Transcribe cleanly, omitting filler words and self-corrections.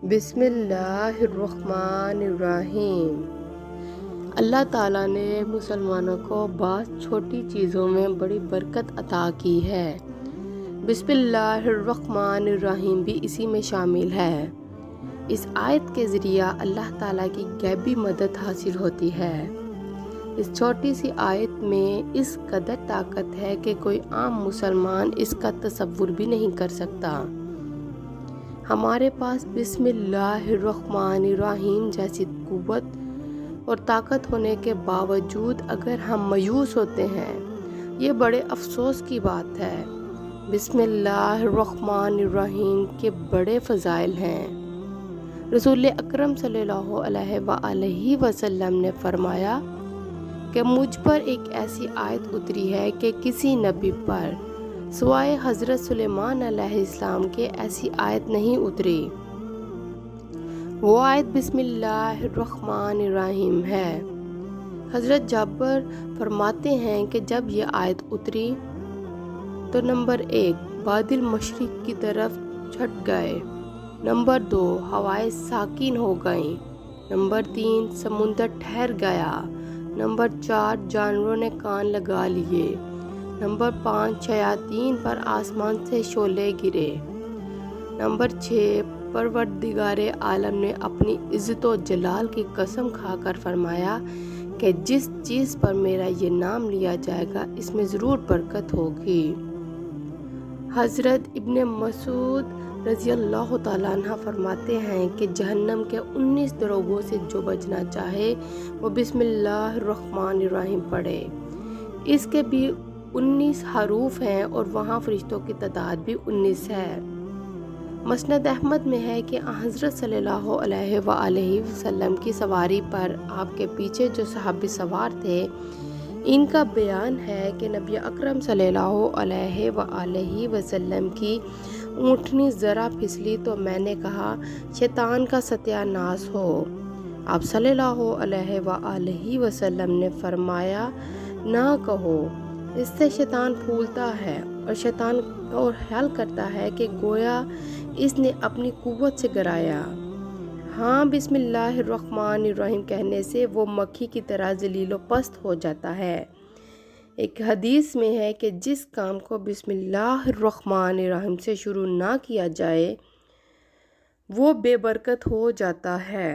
بسم اللہ الرحمن الرحیم۔ اللہ تعالیٰ نے مسلمانوں کو بعض چھوٹی چیزوں میں بڑی برکت عطا کی ہے۔ بسم اللہ الرحمن الرحیم بھی اسی میں شامل ہے۔ اس آیت کے ذریعہ اللہ تعالیٰ کی غیبی مدد حاصل ہوتی ہے۔ اس چھوٹی سی آیت میں اس قدر طاقت ہے کہ کوئی عام مسلمان اس کا تصور بھی نہیں کر سکتا۔ ہمارے پاس بسم اللہ الرحمن الرحیم جیسی قوت اور طاقت ہونے کے باوجود اگر ہم مایوس ہوتے ہیں، یہ بڑے افسوس کی بات ہے۔ بسم اللہ الرحمن الرحیم کے بڑے فضائل ہیں۔ رسول اکرم صلی اللہ علیہ وآلہ وسلم نے فرمایا کہ مجھ پر ایک ایسی آیت اتری ہے کہ کسی نبی پر سوائے حضرت سلیمان علیہ السلام کے ایسی آیت نہیں اتری۔ وہ آیت بسم اللہ الرحمن الرحیم ہے۔ حضرت جابر فرماتے ہیں کہ جب یہ آیت اتری تو نمبر 1 بادل مشرق کی طرف چھٹ گئے، نمبر 2 ہوائیں ساکن ہو گئیں، نمبر 3 سمندر ٹھہر گیا، نمبر 4 جانوروں نے کان لگا لیے، نمبر 5 شیاطین پر آسمان سے شعلے گرے، نمبر 6 پروردگار عالم نے اپنی عزت و جلال کی قسم کھا کر فرمایا کہ جس چیز پر میرا یہ نام لیا جائے گا اس میں ضرور برکت ہوگی۔ حضرت ابن مسعود رضی اللہ تعالیٰ عنہ فرماتے ہیں کہ جہنم کے 19 دروگوں سے جو بچنا چاہے وہ بسم اللہ الرحمن الرحیم پڑھے۔ اس کے بھی 19 حروف ہیں اور وہاں فرشتوں کی تعداد بھی 19 ہے۔ مسند احمد میں ہے کہ حضرت صلی اللہ علیہ وآلہ وسلم کی سواری پر آپ کے پیچھے جو صحابی سوار تھے، ان کا بیان ہے کہ نبی اکرم صلی اللہ علیہ وآلہ وسلم کی اونٹنی ذرا پھسلی تو میں نے کہا شیطان کا ستیہ ناس ہو۔ آپ صلی اللہ علیہ وآلہ وسلم نے فرمایا نہ کہو، اس سے شیطان پھولتا ہے اور شیطان اور خیال کرتا ہے کہ گویا اس نے اپنی قوت سے گرایا۔ ہاں، بسم اللہ الرحمن الرحیم کہنے سے وہ مکھی کی طرح ذلیل و پست ہو جاتا ہے۔ ایک حدیث میں ہے کہ جس کام کو بسم اللہ الرحمن الرحیم سے شروع نہ کیا جائے وہ بے برکت ہو جاتا ہے۔